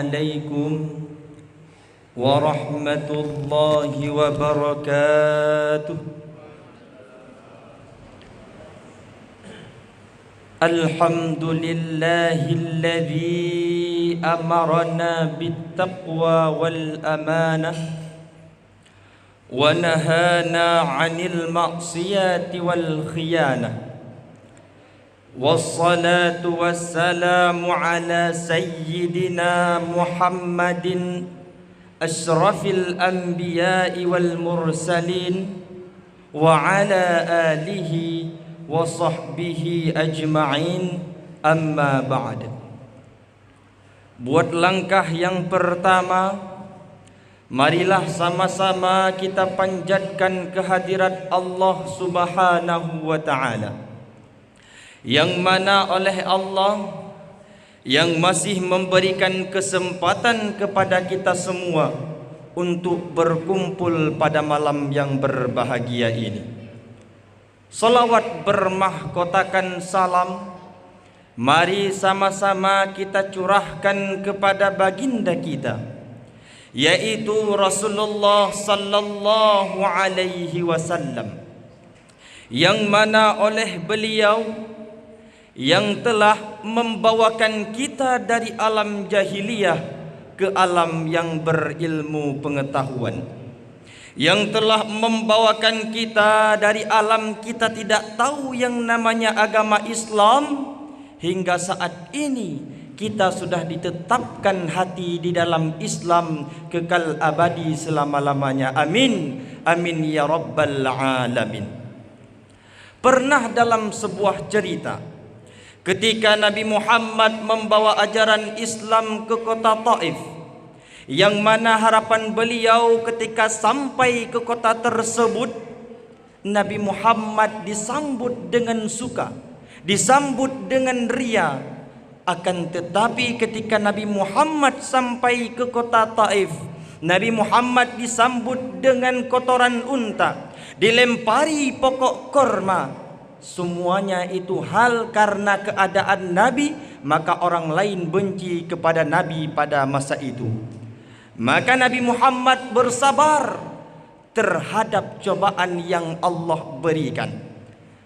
عليكم ورحمة الله وبركاته. الحمد لله الذي أمرنا بالتقوى والأمانة ونهانا عن المعصية والخيانة، والصلاة والسلام على سيدنا محمد أشرف الأنبياء والمرسلين وعلى آله وصحبه أجمعين. أما بعد. Buat langkah yang pertama, marilah sama-sama kita panjatkan kehadirat Allah Subhanahu wa Ta'ala, yang mana oleh Allah yang masih memberikan kesempatan kepada kita semua untuk berkumpul pada malam yang berbahagia ini. Salawat bermahkotakan salam mari sama-sama kita curahkan kepada baginda kita, yaitu Rasulullah sallallahu alaihi wasallam, yang mana oleh beliau yang telah membawakan kita dari alam jahiliyah ke alam yang berilmu pengetahuan, yang telah membawakan kita dari alam kita tidak tahu yang namanya agama Islam, hingga saat ini kita sudah ditetapkan hati di dalam Islam kekal abadi selama-lamanya. Amin. Amin ya rabbal alamin. Pernah dalam sebuah cerita, ketika Nabi Muhammad membawa ajaran Islam ke kota Taif, yang mana harapan beliau ketika sampai ke kota tersebut, Nabi Muhammad disambut dengan suka, disambut dengan ria. Akan tetapi ketika Nabi Muhammad sampai ke kota Taif, Nabi Muhammad disambut dengan kotoran unta, dilempari pokok korma. Semuanya itu hal karena keadaan Nabi, maka orang lain benci kepada Nabi pada masa itu. Maka Nabi Muhammad bersabar terhadap cobaan yang Allah berikan.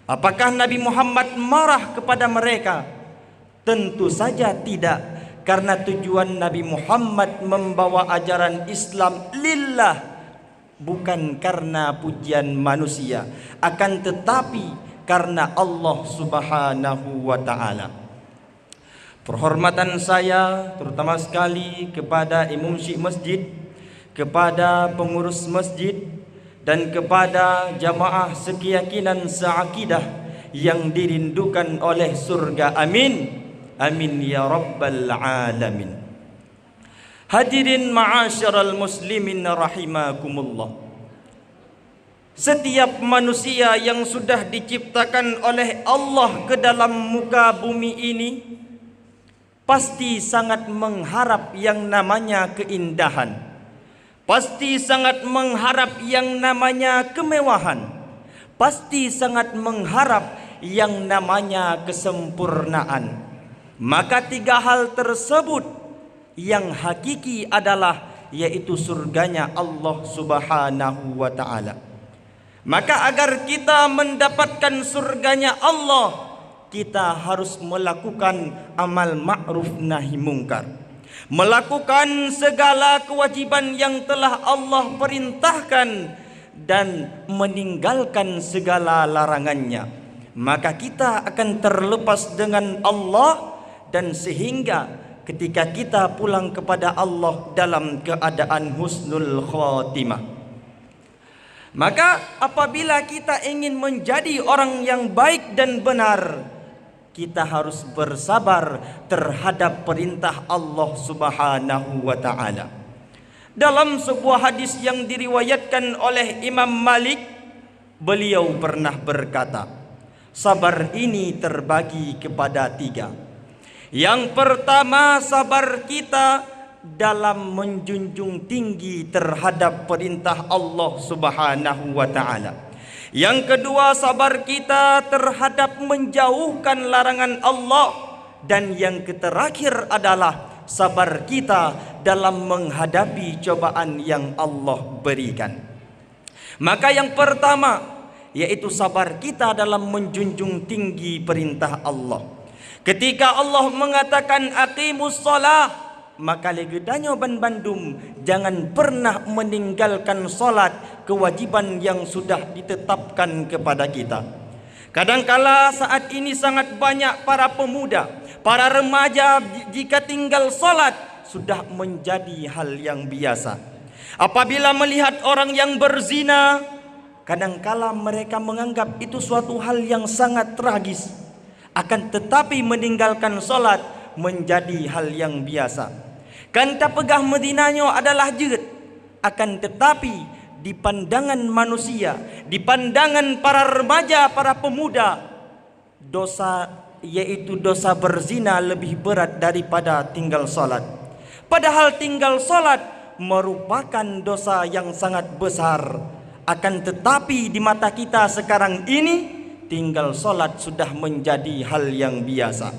Apakah Nabi Muhammad marah kepada mereka? Tentu saja tidak, karena tujuan Nabi Muhammad membawa ajaran Islam lillah, bukan karena pujian manusia, akan tetapi karena Allah Subhanahu wa Ta'ala. Perhormatan saya terutama sekali kepada imam syekh masjid, kepada pengurus masjid, dan kepada jamaah sekeyakinan seakidah yang dirindukan oleh surga. Amin. Amin ya rabbal alamin. Hadirin ma'asyiral muslimin rahimakumullah. Setiap manusia yang sudah diciptakan oleh Allah ke dalam muka bumi ini pasti sangat mengharap yang namanya keindahan, pasti sangat mengharap yang namanya kemewahan, pasti sangat mengharap yang namanya kesempurnaan. Maka tiga hal tersebut yang hakiki adalah yaitu surganya Allah Subhanahu wa Ta'ala. Maka agar kita mendapatkan surganya Allah, kita harus melakukan amal ma'ruf nahi mungkar, melakukan segala kewajiban yang telah Allah perintahkan, dan meninggalkan segala larangannya. Maka kita akan terlepas dengan Allah, dan sehingga ketika kita pulang kepada Allah dalam keadaan husnul khatimah. Maka apabila kita ingin menjadi orang yang baik dan benar, kita harus bersabar terhadap perintah Allah Subhanahu wa Ta'ala. Dalam sebuah hadis yang diriwayatkan oleh Imam Malik, beliau pernah berkata, sabar ini terbagi kepada tiga. Yang pertama, sabar kita dalam menjunjung tinggi terhadap perintah Allah Subhanahu wa Ta'ala. Yang kedua, sabar kita terhadap menjauhkan larangan Allah. Dan yang terakhir adalah sabar kita dalam menghadapi cobaan yang Allah berikan. Maka yang pertama yaitu sabar kita dalam menjunjung tinggi perintah Allah. Ketika Allah mengatakan aqimus shalah, maka legedanyo ban bandum jangan pernah meninggalkan salat, kewajiban yang sudah ditetapkan kepada kita. Kadangkala saat ini sangat banyak para pemuda, para remaja jika tinggal salat sudah menjadi hal yang biasa. Apabila melihat orang yang berzina, kadangkala mereka menganggap itu suatu hal yang sangat tragis. Akan tetapi meninggalkan solat menjadi hal yang biasa. Kan tak pegah medinanyo adalah jeut. Akan tetapi di pandangan manusia, di pandangan para remaja, para pemuda, dosa yaitu dosa berzina lebih berat daripada tinggal solat. Padahal tinggal solat merupakan dosa yang sangat besar. Akan tetapi di mata kita sekarang ini tinggal solat sudah menjadi hal yang biasa.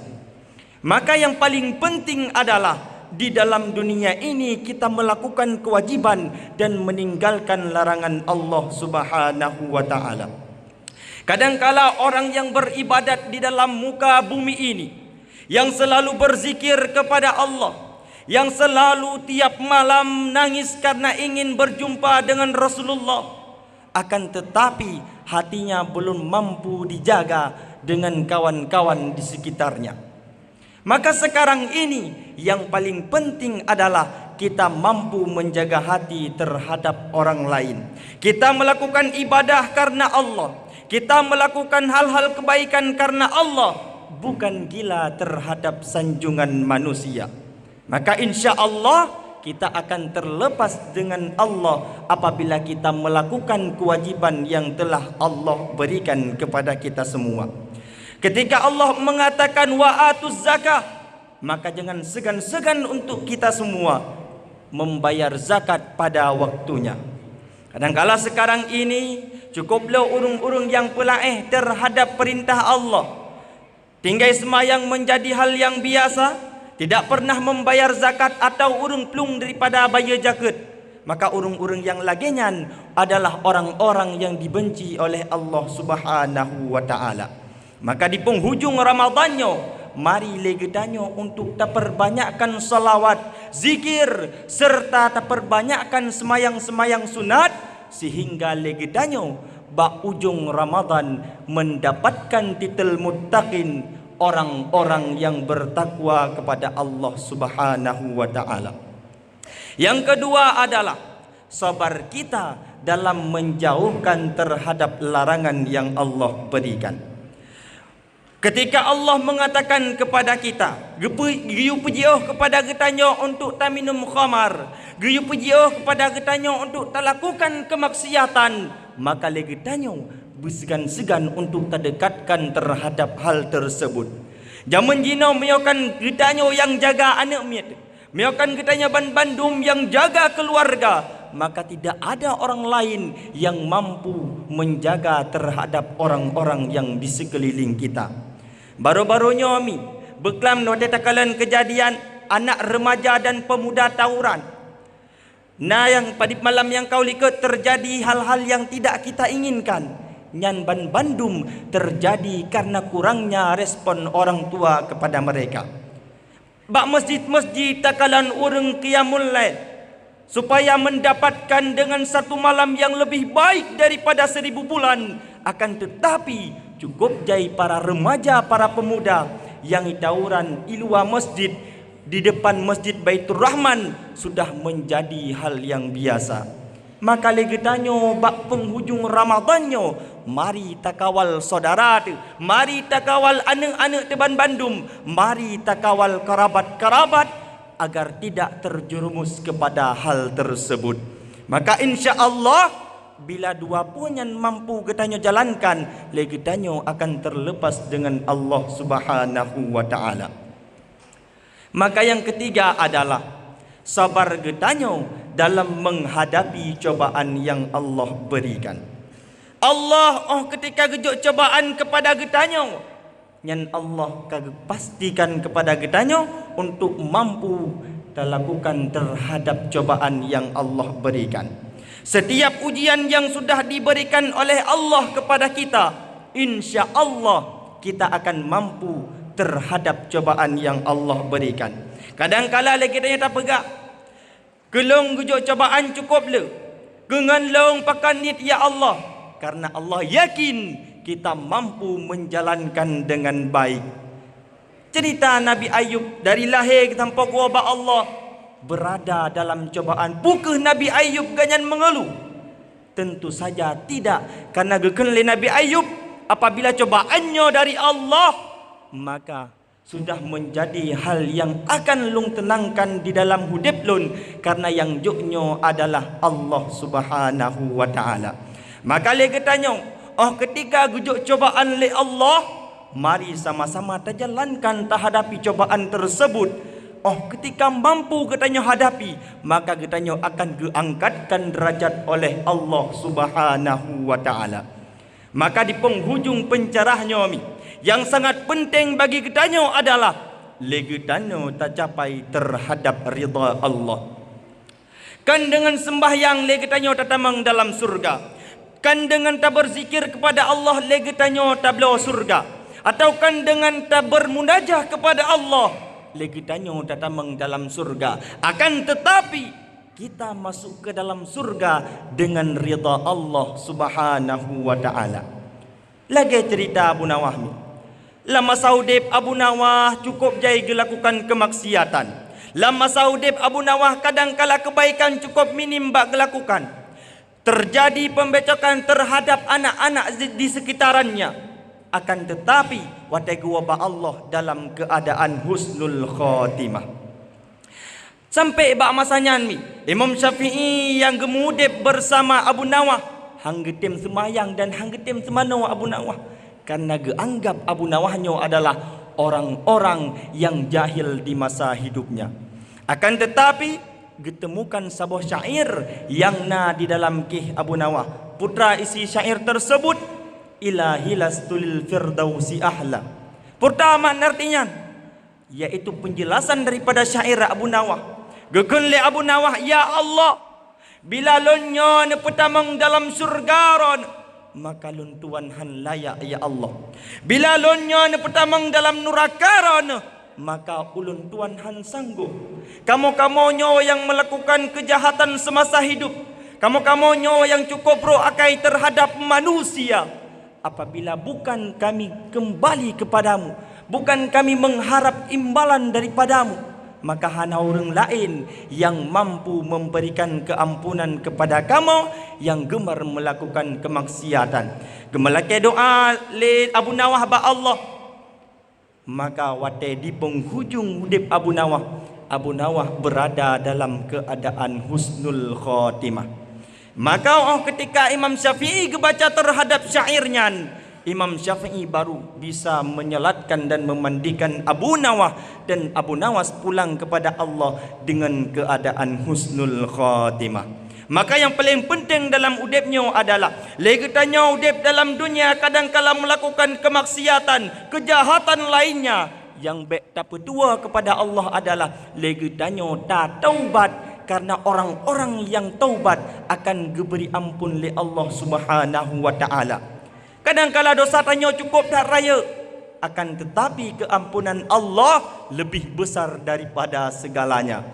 Maka yang paling penting adalah di dalam dunia ini kita melakukan kewajiban dan meninggalkan larangan Allah Subhanahu wa taala. Kadangkala orang yang beribadat di dalam muka bumi ini, yang selalu berzikir kepada Allah, yang selalu tiap malam nangis karena ingin berjumpa dengan Rasulullah, akan tetapi hatinya belum mampu dijaga dengan kawan-kawan di sekitarnya. Maka sekarang ini yang paling penting adalah kita mampu menjaga hati terhadap orang lain. Kita melakukan ibadah karena Allah. Kita melakukan hal-hal kebaikan karena Allah, bukan gila terhadap sanjungan manusia. Maka insya Allah kita akan terlepas dengan Allah apabila kita melakukan kewajiban yang telah Allah berikan kepada kita semua. Ketika Allah mengatakan wa'atuz zakah, maka jangan segan-segan untuk kita semua membayar zakat pada waktunya. Kadangkala sekarang ini cukuplah urung-urung yang pelaeh terhadap perintah Allah. Tinggai semayang menjadi hal yang biasa, tidak pernah membayar zakat atau urung plung daripada bayar zakat. Maka urung-urung yang lagenyan adalah orang-orang yang dibenci oleh Allah Subhanahu wa taala. Maka di penghujung Ramadannya, mari legedanyo untuk tak perbanyakkan salawat, zikir, serta tak perbanyakkan semayang-semayang sunat, sehingga legedanyo bak ujung Ramadan mendapatkan titel muttaqin, orang-orang yang bertakwa kepada Allah Subhanahu wa taala. Yang kedua adalah sabar kita dalam menjauhkan terhadap larangan yang Allah berikan. Ketika Allah mengatakan kepada kita, giyu pejioh kepada getanyo untuk tak minum khamar, giyu pejioh kepada getanyo untuk tak lakukan kemaksiatan, maka legetanyo bersegan-segan untuk terdekatkan terhadap hal tersebut. Zaman jino meyokan getanyo yang jaga anak miat, meyokan getanyo bandum yang jaga keluarga, maka tidak ada orang lain yang mampu menjaga terhadap orang-orang yang di sekeliling kita. Baru-barunya mi beklam no tetakalan kejadian anak remaja dan pemuda tawuran. Nah yang pada malam yang kau lihat terjadi hal-hal yang tidak kita inginkan. Nyan ban bandum terjadi karena kurangnya respon orang tua kepada mereka. Bak masjid-masjid takalan urang qiyamul lail supaya mendapatkan dengan satu malam yang lebih baik daripada 1000 bulan. Akan tetapi cukup jai para remaja, para pemuda yang tawuran iluwa masjid di depan Masjid Baitur Rahman sudah menjadi hal yang biasa. Maka legetanyo bak penghujung Ramadannya, mari takawal saudara tu, mari takawal anak-anak teban bandum, mari takawal kerabat-kerabat agar tidak terjerumus kepada hal tersebut. Maka insya Allah bila dua pun yang mampu getanyo jalankan, legetanyo akan terlepas dengan Allah Subhanahu wa taala. Maka yang ketiga adalah sabar getanyo dalam menghadapi cobaan yang Allah berikan. Allah ketika gejok cobaan kepada getanyo, yang Allah pastikan kepada getanyo untuk mampu kita lakukan terhadap cobaan yang Allah berikan. Setiap ujian yang sudah diberikan oleh Allah kepada kita, insya Allah kita akan mampu terhadap cobaan yang Allah berikan. Kadang-kala lagi kita tak pegak. Kelong gujuk cobaan cukup le. Dengan long pakan nit ya Allah. Karena Allah yakin kita mampu menjalankan dengan baik. Cerita Nabi Ayub dari lahir tanpa wabak Allah berada dalam cobaan. Bukan Nabi Ayub ganyan mengeluh? Tentu saja tidak. Karena gekenle Nabi Ayub apabila cobaannya dari Allah, maka sudah menjadi hal yang akan lung tenangkan di dalam hidup lun, karena yang juknya adalah Allah Subhanahu wa taala. Maka le katanya, ketika gujuk cobaan le Allah, mari sama-sama terjalankan terhadapi cobaan tersebut. Ketika mampu katanya hadapi, maka katanya akan diangkatkan derajat oleh Allah Subhanahu wa taala. Maka di penghujung pencerahnya yang sangat penting bagi katanya adalah legetanya tercapai terhadap ridha Allah. Kan dengan sembahyang legetanya tatamang dalam surga. Kan dengan tak berzikir kepada Allah legetanya tablo surga. Atau kan dengan tak bermunajah kepada Allah legetanya tatamang dalam surga. Akan tetapi kita masuk ke dalam surga dengan ridha Allah Subhanahu wa taala. Lagi cerita Abu Nawah ni. Lama saudib Abu Nawah cukup jai gelakukan kemaksiatan. Lama saudib Abu Nawah kadang-kala kebaikan cukup minim bak gelakukan. Terjadi pembecokan terhadap anak-anak di sekitarannya. Akan tetapi watai wabah Allah dalam keadaan husnul khotimah. Sampai bak masanya ni Imam Syafi'i yang gemudip bersama Abu Nawah hang getim semayang dan hang getim semano Abu Nawah. Karena geanggap Abu Nawahnya adalah orang-orang yang jahil di masa hidupnya. Akan tetapi ditemukan sebuah syair yang di dalam kih Abu Nawah. Putra isi syair tersebut, ilahi lastulil firdausi ahla. Pertama artinya yaitu penjelasan daripada syair Abu Nawah. Gekunle Abu Nawah, ya Allah, bila lonyo ne petamang dalam surga ron, maka lun tuan han layak ya Allah. Bila lonyo ne petamang dalam neraka ron, maka ulun tuan han sanggup. Kamu-kamonyo yang melakukan kejahatan semasa hidup, kamu-kamonyo yang cukup berakai terhadap manusia, apabila bukan kami kembali kepadamu, bukan kami mengharap imbalan daripadamu, maka hanya orang lain yang mampu memberikan keampunan kepada kamu yang gemar melakukan kemaksiatan. Gemalake doa le Abu Nawah ba Allah. Maka wate di penghujung hidup Abu Nawah berada dalam keadaan husnul khotimah. Maka ketika Imam Syafi'i kebaca terhadap syairnya, Imam Syafi'i baru bisa menyelatkan dan memandikan Abu Nawah, dan Abu Nawah pulang kepada Allah dengan keadaan husnul khatimah. Maka yang paling penting dalam udipnya adalah legetanya udip dalam dunia kadang-kala melakukan kemaksiatan, kejahatan lainnya, yang baik tak pedua kepada Allah adalah legetanya tak taubat, karena orang-orang yang taubat akan diberi ampun oleh Allah Subhanahu wa taala. Kadang-kala dosa tanya cukup tak raya, akan tetapi keampunan Allah lebih besar daripada segalanya.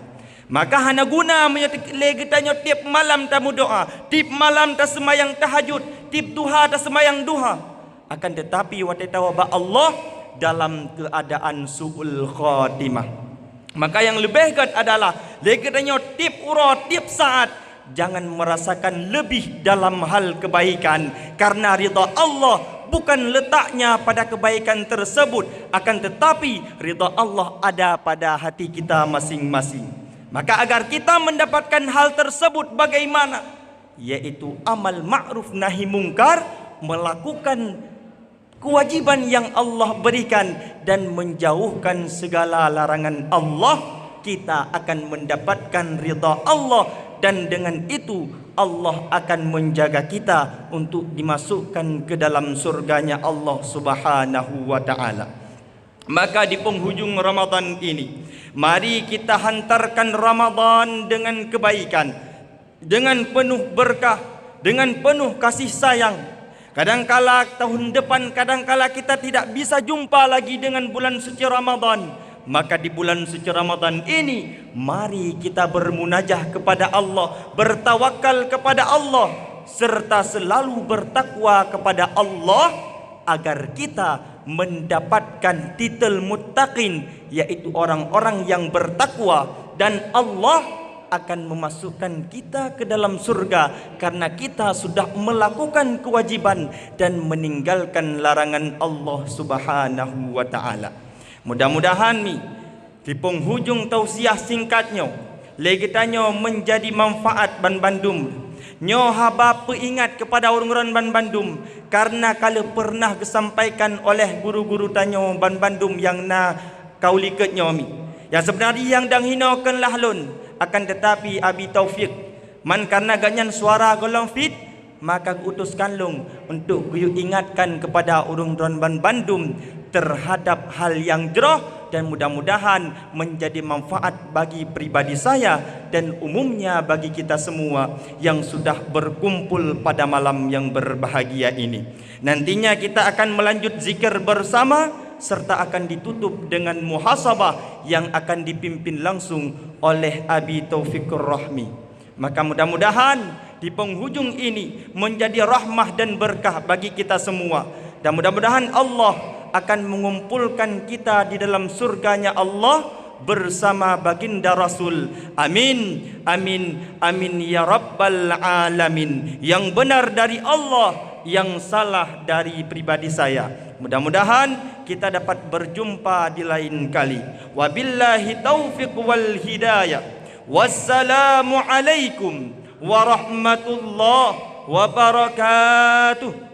Maka hana guna menyelegi tanya tiap malam tamu doa, tiap malam tak semayang tahajud, tiap duha tak semayang duha. Akan tetapi waktu tawabah Allah dalam keadaan su'ul khatimah. Maka yang lebih kat adalah legi tanya tiap ura, tiap saat jangan merasakan lebih dalam hal kebaikan, karena ridha Allah bukan letaknya pada kebaikan tersebut, akan tetapi ridha Allah ada pada hati kita masing-masing. Maka agar kita mendapatkan hal tersebut bagaimana? Yaitu amal ma'ruf nahi mungkar, melakukan kewajiban yang Allah berikan dan menjauhkan segala larangan Allah, kita akan mendapatkan ridha Allah. Dan dengan itu Allah akan menjaga kita untuk dimasukkan ke dalam surganya Allah Subhanahu wa ta'ala. Maka di penghujung Ramadan ini, Mari kita hantarkan Ramadan dengan kebaikan, dengan penuh berkah, dengan penuh kasih sayang. Kadangkala tahun depan, kadangkala kita tidak bisa jumpa lagi dengan bulan suci Ramadan. Maka di bulan suci Ramadan ini, mari kita bermunajah kepada Allah, bertawakal kepada Allah, serta selalu bertakwa kepada Allah, agar kita mendapatkan titel muttaqin, yaitu orang-orang yang bertakwa, dan Allah akan memasukkan kita ke dalam surga karena kita sudah melakukan kewajiban dan meninggalkan larangan Allah Subhanahu wa taala. Mudah-mudahan di penghujung tausiah singkatnya, legitannya menjadi manfaat Ban Bandung. Nyo haba peingat kepada orang-orang Ban Bandung, karena kalau pernah disampaikan oleh guru-guru tanyo Ban Bandung yang na kauliket nyomi, yang sebenarnya yang dang hinakan lahlun, akan tetapi abi taufik man karena ganyan suara golong fit, maka utuskan long untuk guyu ingatkan kepada orang-orang Ban Bandung terhadap hal yang jeroh, dan mudah-mudahan menjadi manfaat bagi pribadi saya dan umumnya bagi kita semua yang sudah berkumpul pada malam yang berbahagia ini. Nantinya kita akan melanjut zikir bersama serta akan ditutup dengan muhasabah yang akan dipimpin langsung oleh Abi Taufikur Rahmi. Maka mudah-mudahan di penghujung ini menjadi rahmah dan berkah bagi kita semua, dan mudah-mudahan Allah akan mengumpulkan kita di dalam surganya Allah bersama baginda Rasul. Amin, amin, amin ya rabbal alamin. Yang benar dari Allah, yang salah dari pribadi saya. Mudah-mudahan kita dapat berjumpa di lain kali. Wabillahi taufiq wal hidayah. Wassalamu alaikum warahmatullahi wabarakatuh.